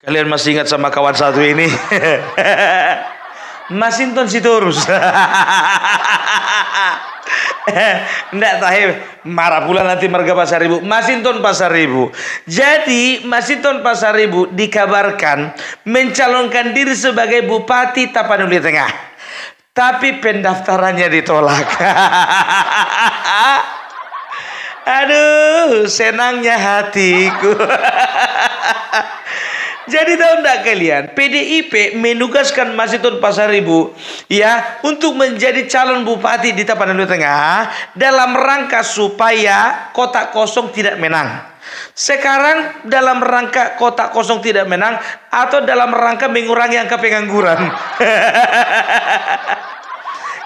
Kalian masih ingat sama kawan satu ini? Masinton Sitorus. Nggak tahu, marah pula nanti Marga Pasaribu. Masinton Pasaribu. Jadi Masinton Pasaribu dikabarkan mencalonkan diri sebagai Bupati Tapanuli Tengah, tapi pendaftarannya ditolak. Aduh, senangnya hatiku. Jadi tahu enggak kalian, PDIP menugaskan Masinton Pasaribu ya untuk menjadi calon bupati di Tapanuli Tengah dalam rangka supaya kotak kosong tidak menang. Sekarang dalam rangka kotak kosong tidak menang atau dalam rangka mengurangi angka pengangguran.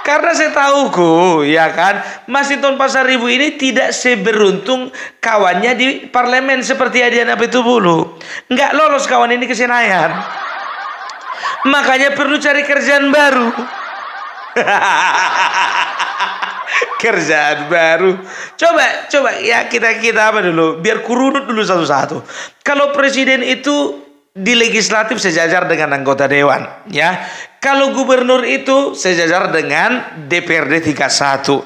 Karena saya tahu ya kan, Masinton Pasaribu ini tidak seberuntung kawannya di parlemen seperti Adian Apitupulu. Nggak lolos kawan ini ke Senayan. Makanya perlu cari kerjaan baru. Kerjaan baru. Coba ya kita apa dulu, biar kurunut dulu satu-satu. Kalau presiden itu di legislatif sejajar dengan anggota dewan, ya. Kalau gubernur itu sejajar dengan DPRD tingkat 1.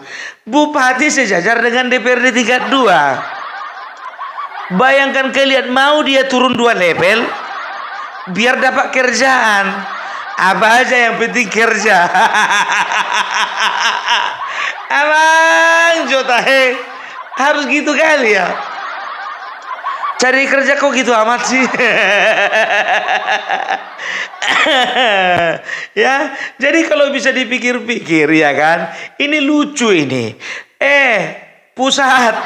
Bupati sejajar dengan DPRD tingkat 2. Bayangkan kalian, mau dia turun 2 level biar dapat kerjaan. Apa aja yang penting kerja. Abang Jotahe harus gitu kali ya. Cari kerja kok gitu amat sih. Ya, jadi kalau bisa dipikir-pikir ya kan, ini lucu ini. Pusat.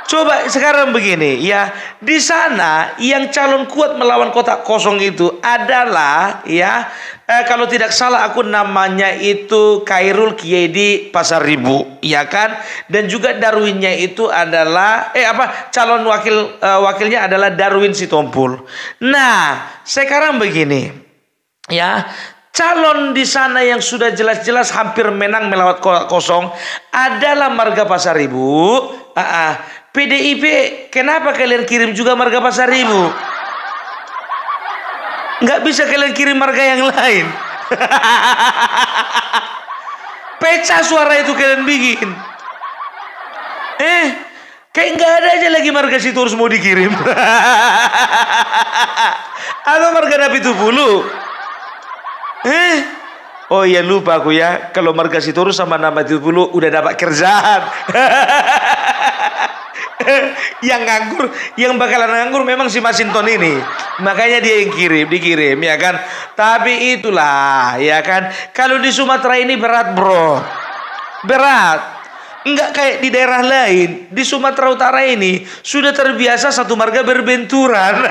Coba sekarang begini ya, di sana yang calon kuat melawan kotak kosong itu adalah ya, kalau tidak salah aku namanya itu Khairul Kiedi Pasaribu, ya kan? Dan juga Darwinnya itu adalah calon wakilnya adalah Darwin Sitompul. Nah, sekarang begini ya, calon di sana yang sudah jelas-jelas hampir menang melewat kotak kosong adalah Marga Pasaribu. PDIP, kenapa kalian kirim juga Marga Pasaribu? Nggak bisa kalian kirim marga yang lain. Pecah suara itu kalian bikin. Kayak nggak ada aja lagi Marga Sitorus mau dikirim. Atau Marga Napitupulu. Oh iya, lupa aku ya, kalau Marga Sitorus sama Napitupulu udah dapat kerjaan. Yang nganggur, yang bakalan nganggur memang si Masinton ini. Makanya dia yang dikirim ya kan. Tapi itulah ya kan, kalau di Sumatera ini berat bro, berat. Enggak kayak di daerah lain. Di Sumatera Utara ini sudah terbiasa satu marga berbenturan.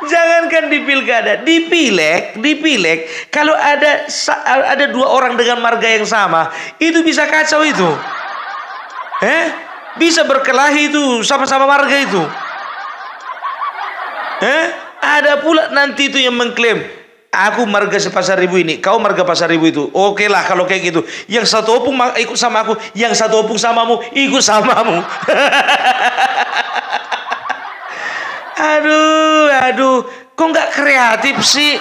Jangankan di pilkada, di pileg, kalau ada 2 orang dengan marga yang sama, itu bisa kacau itu. Bisa berkelahi itu sama-sama marga itu. Ada pula nanti itu yang mengklaim, aku Marga Pasaribu ini, kau Marga Pasaribu itu. Oke lah kalau kayak gitu. Yang satu opung ikut sama aku, yang satu opung samamu ikut samamu. Aduh, kok nggak kreatif sih?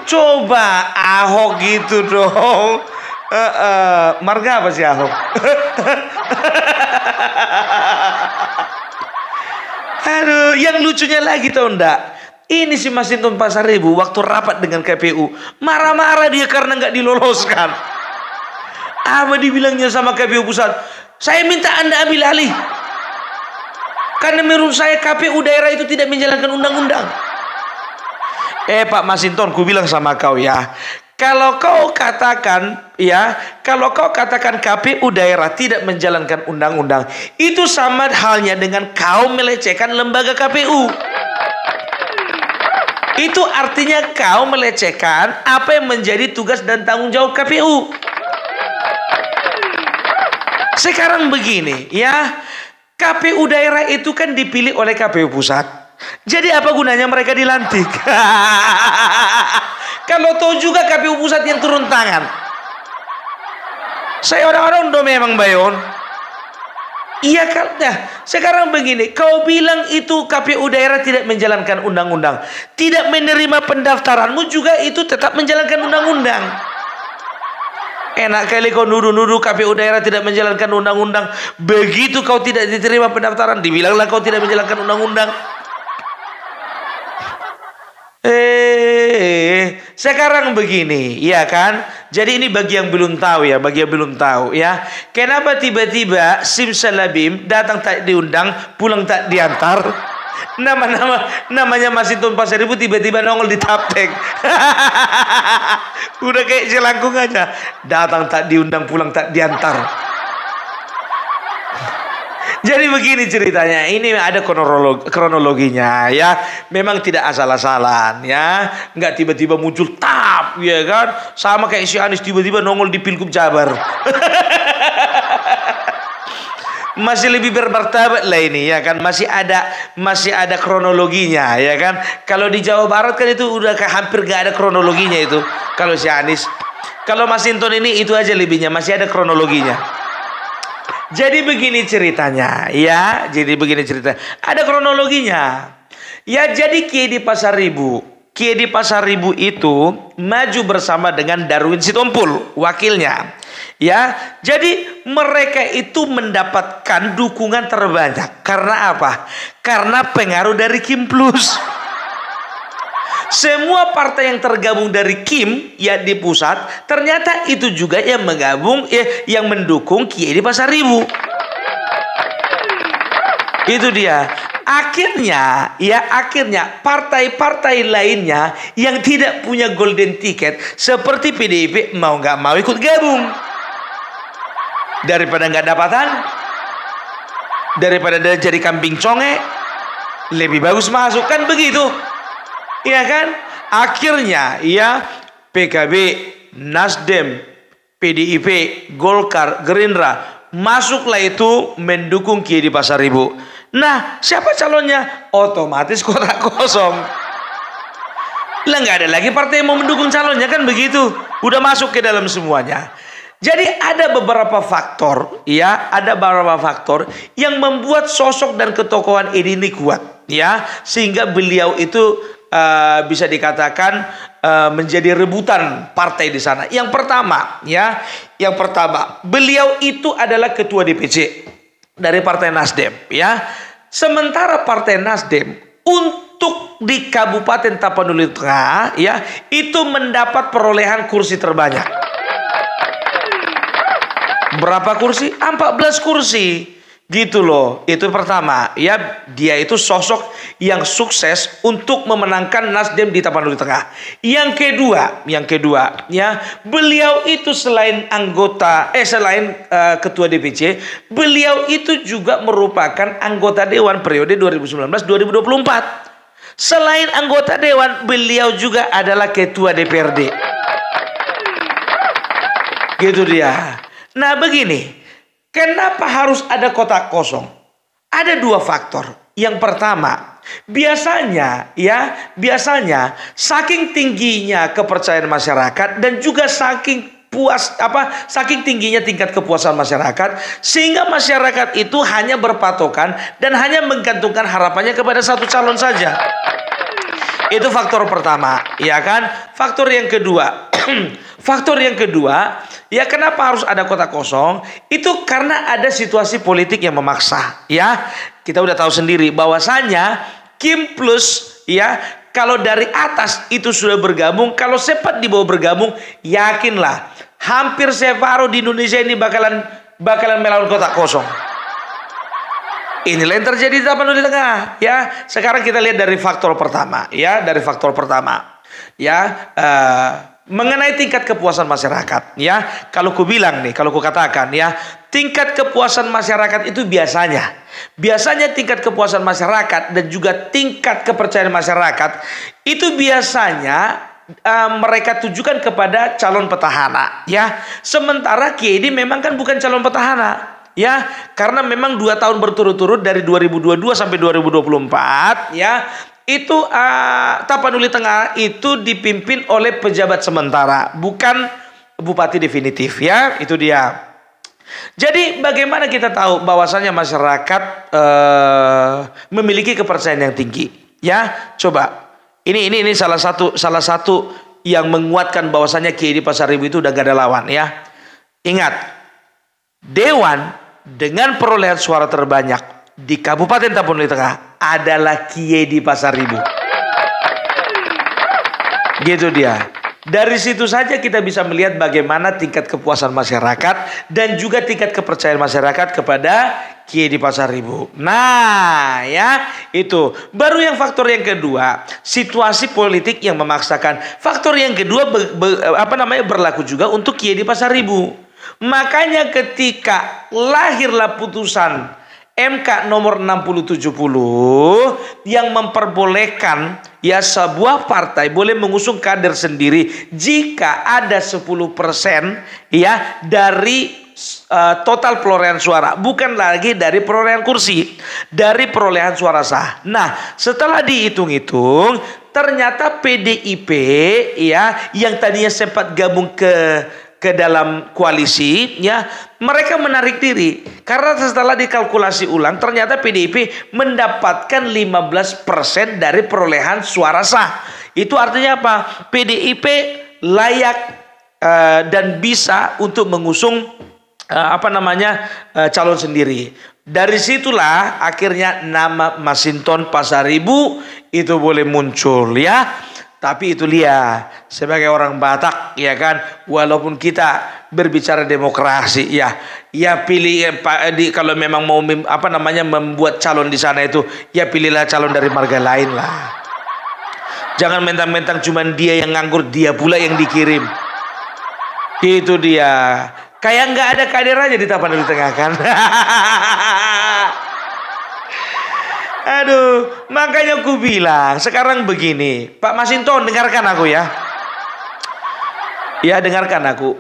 Coba Ahok gitu dong. Marga apa sih Ahok? Aduh, yang lucunya lagi tau ndak? Ini si Masinton Pasaribu waktu rapat dengan KPU marah-marah dia karena nggak diloloskan. Apa dibilangnya sama KPU pusat? Saya minta Anda ambil alih. Karena menurut saya KPU daerah itu tidak menjalankan undang-undang. Pak Masinton, ku bilang sama kau ya, kalau kau katakan KPU daerah tidak menjalankan undang-undang, itu sama halnya dengan kau melecehkan lembaga KPU. Itu artinya kau melecehkan apa yang menjadi tugas dan tanggung jawab KPU. Sekarang begini ya, KPU daerah itu kan dipilih oleh KPU pusat. Jadi apa gunanya mereka dilantik? Kalau tahu juga KPU pusat yang turun tangan. Saya orang-orang do memang bayon. Iya kan? Nah, sekarang begini, kau bilang itu KPU daerah tidak menjalankan undang-undang, tidak menerima pendaftaranmu juga itu tetap menjalankan undang-undang. Enak kali kau nuduh-nuduh KPU daerah tidak menjalankan undang-undang. Begitu kau tidak diterima pendaftaran, dibilanglah kau tidak menjalankan undang-undang. Sekarang begini, ya kan? Jadi ini bagi yang belum tahu ya, bagi yang belum tahu ya. Kenapa tiba-tiba Simsalabim datang tak diundang, pulang tak diantar? Namanya Masinton Pasaribu tiba-tiba nongol di Taptek. Udah kayak jelangkung aja. Datang tak diundang, pulang tak diantar. Jadi begini ceritanya, ini ada kronologinya ya. Memang tidak asal-asalan ya, nggak tiba-tiba muncul tap ya kan. Sama kayak si Anies tiba-tiba nongol di Pilgub Jabar. Masih lebih bermartabat lah ini ya kan, masih ada kronologinya ya kan. Kalau di Jawa Barat kan itu udah hampir gak ada kronologinya itu. Kalau si Anies, kalau Masinton ini itu aja lebihnya, masih ada kronologinya. Jadi begini ceritanya ya, jadi begini ceritanya. Ada kronologinya. Ya jadi Kiai di Pasaribu itu maju bersama dengan Darwin Sitompul, wakilnya. Ya, jadi mereka itu mendapatkan dukungan terbanyak. Karena apa? Karena pengaruh dari Kim Plus. Semua partai yang tergabung dari Kim ya di pusat, ternyata itu juga yang menggabung yang mendukung Kiai di Pasaribu. Itu dia. Akhirnya partai-partai lainnya yang tidak punya golden ticket seperti PDIP mau nggak mau ikut gabung. Daripada nggak dapatan, daripada jadi kambing conge, lebih bagus masuk kan begitu. Iya kan? Akhirnya ya PKB, Nasdem, PDIP, Golkar, Gerindra masuklah itu mendukung Kiai di Pasaribu. Nah, siapa calonnya? Otomatis kotak kosong. Lah nggak ada lagi partai yang mau mendukung calonnya kan begitu. Udah masuk ke dalam semuanya. Jadi ada beberapa faktor ya, ada beberapa faktor yang membuat sosok dan ketokohan ini kuat ya, sehingga beliau itu bisa dikatakan menjadi rebutan partai di sana. Yang pertama, beliau itu adalah ketua DPC dari Partai Nasdem, ya. Sementara Partai Nasdem untuk di Kabupaten Tapanuli Tengah, ya, itu mendapat perolehan kursi terbanyak. Berapa kursi? 14 kursi. Gitu loh. Itu pertama, ya, dia itu sosok yang sukses untuk memenangkan Nasdem di Tapanuli Tengah. Yang kedua, ya, beliau itu selain ketua DPC, beliau itu juga merupakan anggota dewan periode 2019-2024. Selain anggota dewan, beliau juga adalah ketua DPRD. Gitu dia. Nah, begini. Kenapa harus ada kotak kosong? Ada dua faktor. Yang pertama, biasanya saking tingginya kepercayaan masyarakat dan juga saking tingginya tingkat kepuasan masyarakat, sehingga masyarakat itu hanya berpatokan dan hanya menggantungkan harapannya kepada satu calon saja. Itu faktor pertama, ya kan? Faktor yang kedua, ya, kenapa harus ada kotak kosong? Itu karena ada situasi politik yang memaksa, ya. Kita udah tahu sendiri bahwasanya Kim Plus, ya, kalau dari atas itu sudah bergabung, kalau sempat di bawah bergabung, yakinlah hampir separuh di Indonesia ini bakalan melawan kotak kosong. Inilah yang terjadi di Tapanuli Tengah, ya. Sekarang kita lihat dari faktor pertama, ya, mengenai tingkat kepuasan masyarakat, ya. Kalau ku katakan, ya, tingkat kepuasan masyarakat itu biasanya tingkat kepuasan masyarakat dan juga tingkat kepercayaan masyarakat itu biasanya mereka tujukan kepada calon petahana, ya. Sementara KD memang kan bukan calon petahana, ya, karena memang 2 tahun berturut-turut dari 2022 sampai 2024, ya, itu Tapanuli Tengah itu dipimpin oleh pejabat sementara, bukan bupati definitif, ya. Itu dia. Jadi bagaimana kita tahu bahwasanya masyarakat memiliki kepercayaan yang tinggi? Ya, coba. Ini salah satu yang menguatkan bahwasanya Kiai di Pasar Ribu itu udah gak ada lawan ya. Ingat, Dewan dengan perolehan suara terbanyak di Kabupaten Tapanuli Tengah adalah Kiai di Pasar Ribu. Gitu dia. Dari situ saja kita bisa melihat bagaimana tingkat kepuasan masyarakat dan juga tingkat kepercayaan masyarakat kepada Kiai di Pasar Ribu. Nah, ya, itu. Baru yang faktor yang kedua, situasi politik yang memaksakan. Faktor yang kedua berlaku juga untuk Kiai di Pasar Ribu. Makanya ketika lahirlah putusan MK nomor 6070 yang memperbolehkan ya sebuah partai boleh mengusung kader sendiri jika ada 10% ya dari total perolehan suara, bukan lagi dari perolehan kursi, dari perolehan suara sah. Nah, setelah dihitung-hitung ternyata PDIP ya yang tadinya sempat gabung ke dalam koalisi ya, mereka menarik diri karena setelah dikalkulasi ulang ternyata PDIP mendapatkan 15% dari perolehan suara sah. Itu artinya apa? PDIP layak dan bisa untuk mengusung calon sendiri. Dari situlah akhirnya nama Masinton Pasar Ribu itu boleh muncul ya. Tapi itu dia, sebagai orang Batak ya kan, walaupun kita berbicara demokrasi ya pilih kalau memang mau membuat calon di sana itu ya pilihlah calon dari marga lain lah. Jangan mentang-mentang cuman dia yang nganggur, dia pula yang dikirim. Itu dia. Kayak nggak ada kader aja di Tapanuli Tengah kan. Aduh, makanya aku bilang sekarang begini, Pak Masinton, dengarkan aku ya. Ya, dengarkan aku.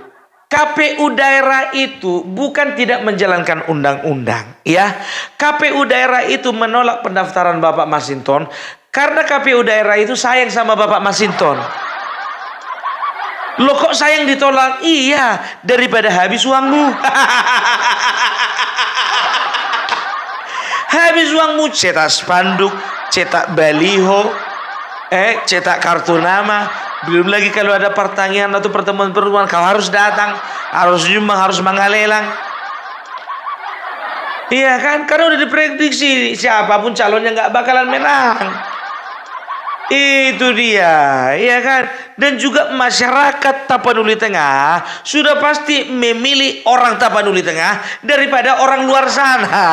KPU daerah itu bukan tidak menjalankan undang-undang, ya. KPU daerah itu menolak pendaftaran Bapak Masinton karena KPU daerah itu sayang sama Bapak Masinton. Loh, kok sayang ditolak? Iya, daripada habis uangmu. Habis uangmu cetak spanduk, cetak baliho, cetak kartu nama. Belum lagi kalau ada pertanyaan atau pertemuan-pertemuan kau harus datang, harus nyumbang, harus mengalelang. Iya kan? Karena udah diprediksi siapapun calonnya nggak bakalan menang. Itu dia, ya kan? Dan juga masyarakat Tapanuli Tengah sudah pasti memilih orang Tapanuli Tengah daripada orang luar sana.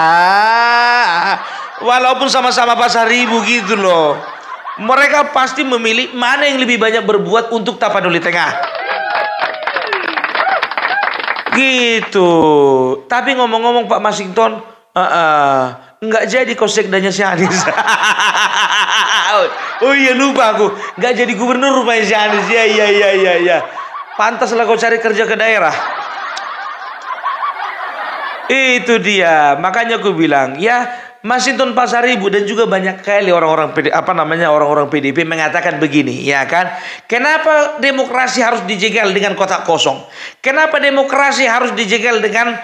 Walaupun sama-sama Pasar Ribu gitu loh. Mereka pasti memilih mana yang lebih banyak berbuat untuk Tapanuli Tengah. Gitu. Tapi ngomong-ngomong Pak Masinton, nggak jadi kosekdanya si Anies. Oh iya, lupa aku, nggak jadi gubernur rupanya si Anies. Ya. Pantaslah kau cari kerja ke daerah. Itu dia. Makanya aku bilang ya, Masinton Pasar Ribu dan juga banyak kali orang-orang PDIP mengatakan begini, ya kan? Kenapa demokrasi harus dijegal dengan kotak kosong? Kenapa demokrasi harus dijegal dengan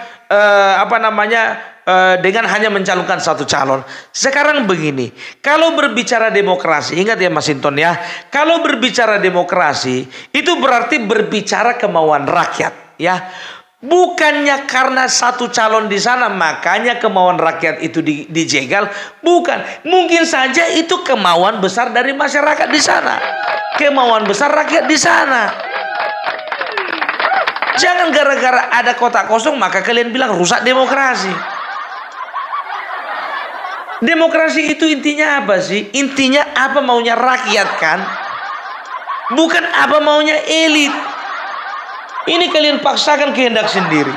dengan hanya mencalonkan satu calon? Sekarang begini, kalau berbicara demokrasi, ingat ya Masinton ya, kalau berbicara demokrasi itu berarti berbicara kemauan rakyat, ya. Bukannya karena satu calon di sana makanya kemauan rakyat itu dijegal, bukan. Mungkin saja itu kemauan besar dari masyarakat di sana, kemauan besar rakyat di sana. Jangan gara-gara ada kotak kosong maka kalian bilang rusak demokrasi. Demokrasi itu intinya apa sih? Intinya apa maunya rakyat kan? Bukan apa maunya elit. Ini kalian paksakan kehendak sendiri.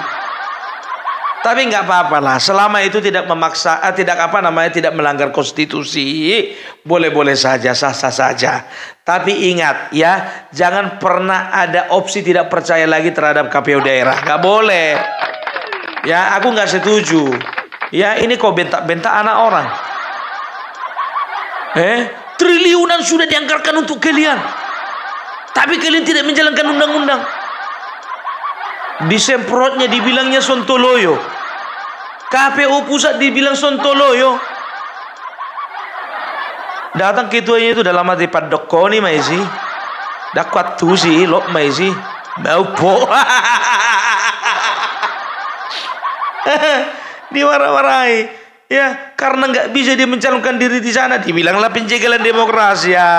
Tapi nggak apa-apa lah, selama itu tidak memaksa, tidak melanggar konstitusi, boleh-boleh saja, sah-sah saja. Tapi ingat ya, jangan pernah ada opsi tidak percaya lagi terhadap KPU daerah, nggak boleh. Ya, aku nggak setuju. Ya, ini kok bentak-bentak anak orang. Triliunan sudah dianggarkan untuk kalian, tapi kalian tidak menjalankan undang-undang. Disemprotnya dibilangnya Sontoloyo. KPU pusat dibilang Sontoloyo. Datang ketuanya itu dalam hati Padokoni maisi. Dakwat tuh sih lo maisi. Mau po. Dimarah-marahi. Ya, karena nggak bisa dia mencalonkan diri di sana, dibilanglah penjagalan demokrasi ya.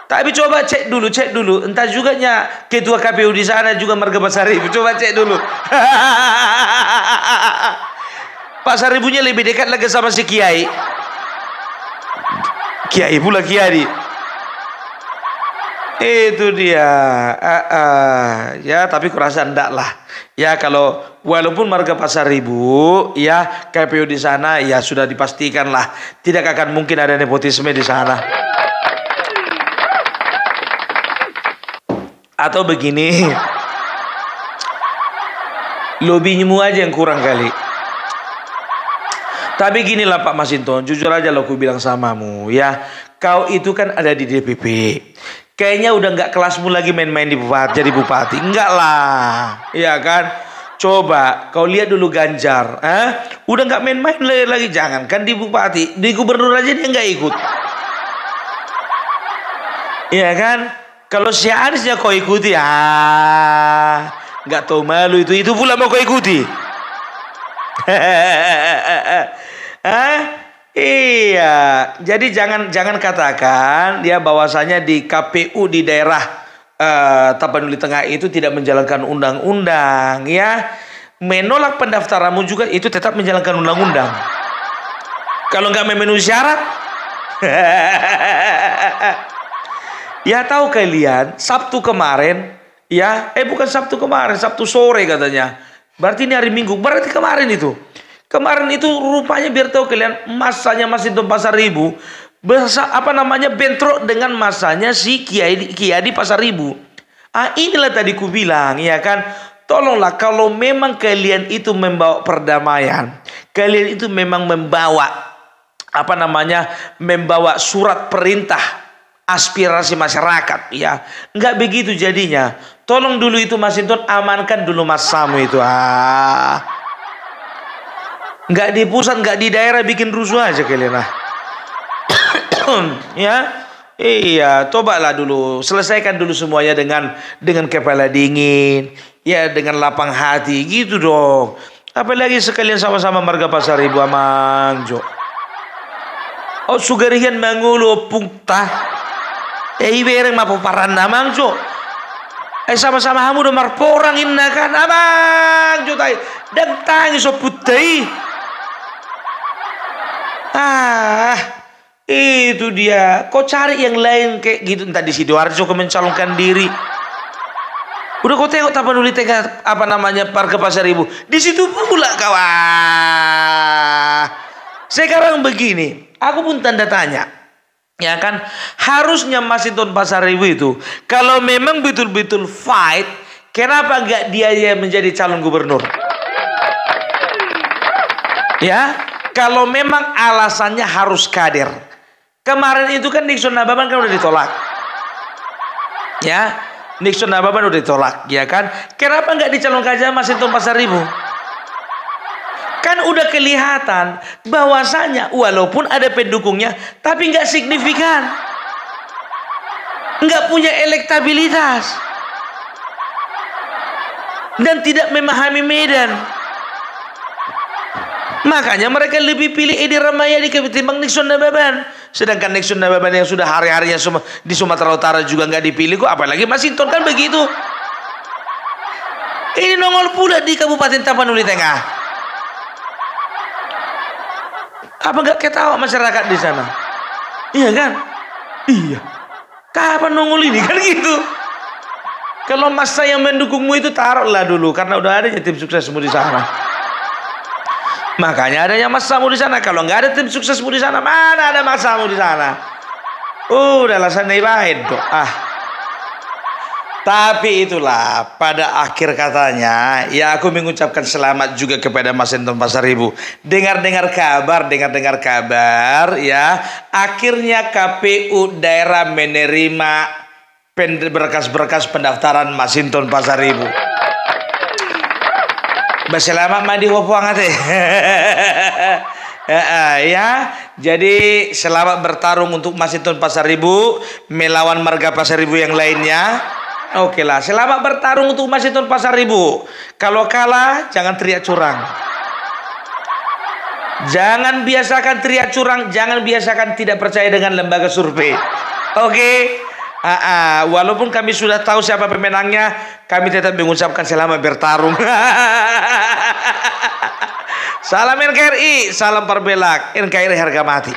Tapi coba cek dulu, entah juga ketua KPU di sana juga Marga Pasaribu, coba cek dulu. Pak Saribunya lebih dekat lagi sama si Kiai. Kiai pula Kiai. Itu dia. Ya, tapi kurasa enggak lah. Ya, kalau walaupun Marga Pasaribu, ya KPU di sana ya sudah dipastikan lah tidak akan mungkin ada nepotisme di sana. Atau begini, lobbymu aja yang kurang kali. Tapi ginilah Pak Masinton, jujur aja lo aku bilang samamu ya, kau itu kan ada di DPP. Kayaknya udah nggak kelasmu lagi main-main di bupati, jadi bupati. Enggak lah, ya kan? Coba kau lihat dulu Ganjar, udah nggak main-main lagi. Jangan kan di bupati, di gubernur aja dia nggak ikut. Ya kan? Kalau si Aniesnya kau ikuti, nggak tahu malu itu pula mau kau ikuti. Iya, jadi jangan katakan dia bahwasanya di KPU di daerah Tapanuli Tengah itu tidak menjalankan undang-undang, ya. Menolak pendaftaranmu juga itu tetap menjalankan undang-undang. Kalau nggak memenuhi syarat, ya tahu kalian Sabtu kemarin, ya, bukan Sabtu kemarin, Sabtu sore katanya. Berarti ini hari Minggu, berarti kemarin itu. Kemarin itu rupanya biar tahu kalian masanya Masinton Pasaribu bentrok dengan masanya si Kiai di Pasaribu. Inilah tadi ku bilang, ya kan, tolonglah kalau memang kalian itu membawa perdamaian, kalian itu memang membawa membawa surat perintah aspirasi masyarakat, ya, nggak begitu jadinya. Tolong dulu itu Masinton amankan dulu masamu itu. Nggak di pusat, nggak di daerah, bikin rusuh aja kalian lah. Ya, iya, cobalah dulu selesaikan dulu semuanya dengan kepala dingin, ya, dengan lapang hati gitu dong. Apalagi sekalian sama-sama Marga Pasaribu Amangjo. Oh sugarihan mangulu pungta. Ibereng mapo paranda Amangjo. Sama-sama hamu udah marporang inna kan Amangjo tai dan tangi so putih. Itu dia. Kau cari yang lain kayak gitu. Entah di Sidoarjo kau mencalonkan diri. Udah kau tengok Tapanuli Tengah Marga Pasaribu. Di situ pula kau. Sekarang begini, aku pun tanda tanya. Ya kan, harusnya Masinton Pasaribu itu kalau memang betul-betul fight, kenapa enggak dia yang menjadi calon gubernur? Ya. Kalau memang alasannya harus kader. Kemarin itu kan Nixon Nababan kan udah ditolak. Ya, Nixon Nababan udah ditolak, ya kan? Kenapa nggak dicalonkan aja Masinton Pasaribu? Kan udah kelihatan bahwasanya walaupun ada pendukungnya, tapi nggak signifikan. Nggak punya elektabilitas. Dan tidak memahami medan. Makanya mereka lebih pilih Edi Rahmayadi ketimbang Nixon Nababan. Sedangkan Nixon Nababan yang sudah hari-harinya di Sumatera Utara juga nggak dipilih kok, apalagi Masinton kan begitu. Ini nongol pula di Kabupaten Tapanuli Tengah. Apa nggak ketawa masyarakat di sana? Iya kan? Iya. Kapan nongol ini kan gitu? Kalau masa yang mendukungmu itu taruhlah dulu, karena udah ada tim suksesmu di sana. Makanya adanya masamu di sana. Kalau nggak ada tim suksesmu di sana, mana ada masamu di sana? Udahlah santai baik tuh. Tapi itulah pada akhir katanya, ya aku mengucapkan selamat juga kepada Masinton Pasaribu. Dengar-dengar kabar, ya akhirnya KPU daerah menerima berkas-berkas pendaftaran Masinton Pasar Ibu. Selamat mandi wapuang ate. Ya, jadi selamat bertarung untuk Masinton Pasar Ibu melawan marga Pasar Ibu yang lainnya. Oke lah, selamat bertarung untuk Masinton Pasar Ibu. Kalau kalah jangan teriak curang. Jangan biasakan teriak curang, jangan biasakan tidak percaya dengan lembaga survei. Oke. Walaupun kami sudah tahu siapa pemenangnya, kami tetap mengucapkan selamat bertarung. Salam NKRI, salam Perbelak, NKRI harga mati.